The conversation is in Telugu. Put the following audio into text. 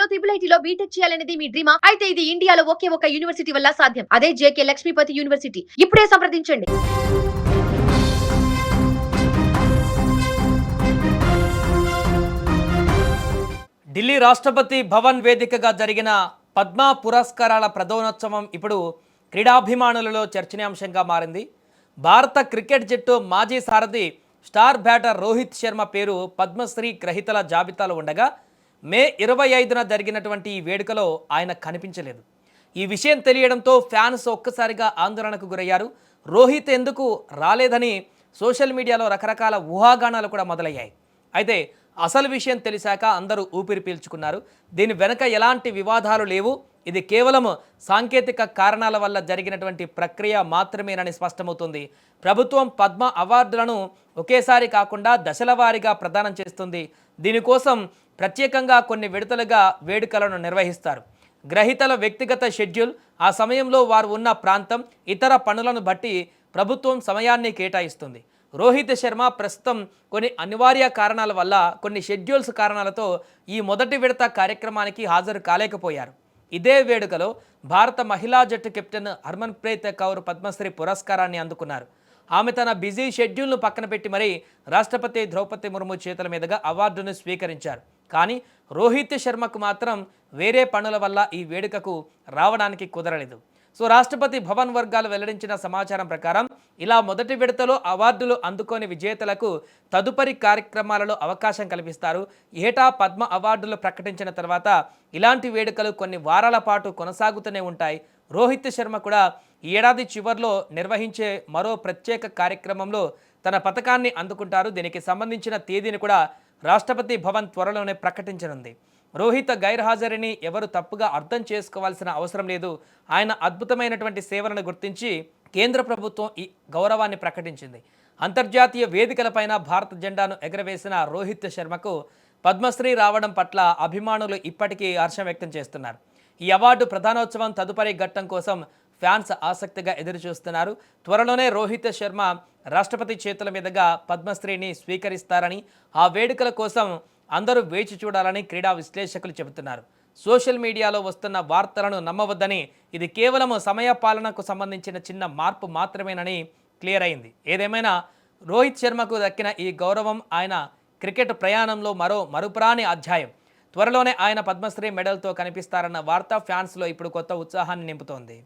ఐఐటీలో ట్రిపుల్ ఐటీలో బీటెక్ చేయాలనేది మీ డ్రీమా? అయితే ఇది ఇండియాలో ఒకే ఒక యూనివర్సిటీ వల్ల సాధ్యం. అదే జేకే లక్ష్మీపతి యూనివర్సిటీ. ఇప్పుడే సంప్రదించండి. ఢిల్లీ రాష్ట్రపతి భవన్ వేదికగా జరిగిన పద్మ పురస్కారాల ప్రదానోత్సవం ఇప్పుడు క్రీడాభిమానులలో చర్చనీయాంశంగా మారింది. భారత క్రికెట్ జట్టు మాజీ సారథి స్టార్ బ్యాటర్ రోహిత్ శర్మ పేరు పద్మశ్రీ గ్రహీతల జాబితాలో ఉండగా మే 25న జరిగినటువంటి ఈ వేడుకలో ఆయన కనిపించలేదు. ఈ విషయం తెలియడంతో ఫ్యాన్స్ ఒక్కసారిగా ఆందోళనకు గురయ్యారు. రోహిత్ ఎందుకు రాలేదని సోషల్ మీడియాలో రకరకాల ఊహాగానాలు కూడా మొదలయ్యాయి. అయితే అసలు విషయం తెలిసాక అందరూ ఊపిరి పీల్చుకున్నారు. దీని వెనుక ఎలాంటి వివాదాలు లేవు, ఇది కేవలం సాంకేతిక కారణాల వల్ల జరిగినటువంటి ప్రక్రియ మాత్రమేనని స్పష్టమవుతుంది. ప్రభుత్వం పద్మ అవార్డులను ఒకేసారి కాకుండా దశల వారీగా ప్రదానం చేస్తుంది. దీనికోసం ప్రత్యేకంగా కొన్ని విడతలుగా వేడుకలను నిర్వహిస్తారు. గ్రహీతల వ్యక్తిగత షెడ్యూల్, ఆ సమయంలో వారు ఉన్న ప్రాంతం, ఇతర పనులను బట్టి ప్రభుత్వం సమయాన్ని కేటాయిస్తుంది. రోహిత్ శర్మ ప్రస్తుతం కొన్ని అనివార్య కారణాల వల్ల, కొన్ని షెడ్యూల్స్ కారణాలతో ఈ మొదటి విడత కార్యక్రమానికి హాజరు కాలేకపోయారు. ఇదే వేడుకలో భారత మహిళా జట్టు కెప్టెన్ హర్మన్ప్రీత్ కౌర్ పద్మశ్రీ పురస్కారాన్ని అందుకున్నారు. ఆమె తన బిజీ షెడ్యూల్ను పక్కన పెట్టి మరీ రాష్ట్రపతి ద్రౌపది ముర్ము చేతుల మీదుగా అవార్డును స్వీకరించారు. కానీ రోహిత్ శర్మకు మాత్రం వేరే పనుల వల్ల ఈ వేడుకకు రావడానికి కుదరలేదు. సో రాష్ట్రపతి భవన్ వర్గాలు వెల్లడించిన సమాచారం ప్రకారం ఇలా మొదటి విడతలో అవార్డులు అందుకోని విజేతలకు తదుపరి కార్యక్రమాలలో అవకాశం కల్పిస్తారు. ఏటా పద్మ అవార్డులు ప్రకటించిన తర్వాత ఇలాంటి వేడుకలు కొన్ని వారాల పాటు కొనసాగుతూనే ఉంటాయి. రోహిత్ శర్మ కూడా ఈ ఏడాది చివరిలో నిర్వహించే మరో ప్రత్యేక కార్యక్రమంలో తన పతకాన్ని అందుకుంటారు. దీనికి సంబంధించిన తేదీని కూడా రాష్ట్రపతి భవన్ త్వరలోనే ప్రకటించనుంది. రోహిత్ గైర్హాజరీని ఎవరు తప్పుగా అర్థం చేసుకోవాల్సిన అవసరం లేదు. ఆయన అద్భుతమైనటువంటి సేవలను గుర్తించి కేంద్ర ప్రభుత్వం ఈ గౌరవాన్ని ప్రకటించింది. అంతర్జాతీయ వేదికలపైన భారత జెండాను ఎగరవేసిన రోహిత్ శర్మకు పద్మశ్రీ రావడం పట్ల అభిమానులు ఇప్పటికీ హర్షం వ్యక్తం చేస్తున్నారు. ఈ అవార్డు ప్రధానోత్సవం తదుపరి ఘట్టం కోసం ఫ్యాన్స్ ఆసక్తిగా ఎదురుచూస్తున్నారు. త్వరలోనే రోహిత్ శర్మ రాష్ట్రపతి చేతుల మీదుగా పద్మశ్రీని స్వీకరిస్తారని, ఆ వేడుకల కోసం అందరూ వేచి చూడాలని క్రీడా విశ్లేషకులు చెబుతున్నారు. సోషల్ మీడియాలో వస్తున్న వార్తలను నమ్మవద్దని, ఇది కేవలం సమయ పాలనకు సంబంధించిన చిన్న మార్పు మాత్రమేనని క్లియర్ అయింది. ఏదేమైనా రోహిత్ శర్మకు దక్కిన ఈ గౌరవం ఆయన క్రికెట్ ప్రయాణంలో మరుపురాని అధ్యాయం. త్వరలోనే ఆయన పద్మశ్రీ మెడల్తో కనిపిస్తారన్న వార్త ఫ్యాన్స్లో ఇప్పుడు కొత్త ఉత్సాహాన్ని నింపుతోంది.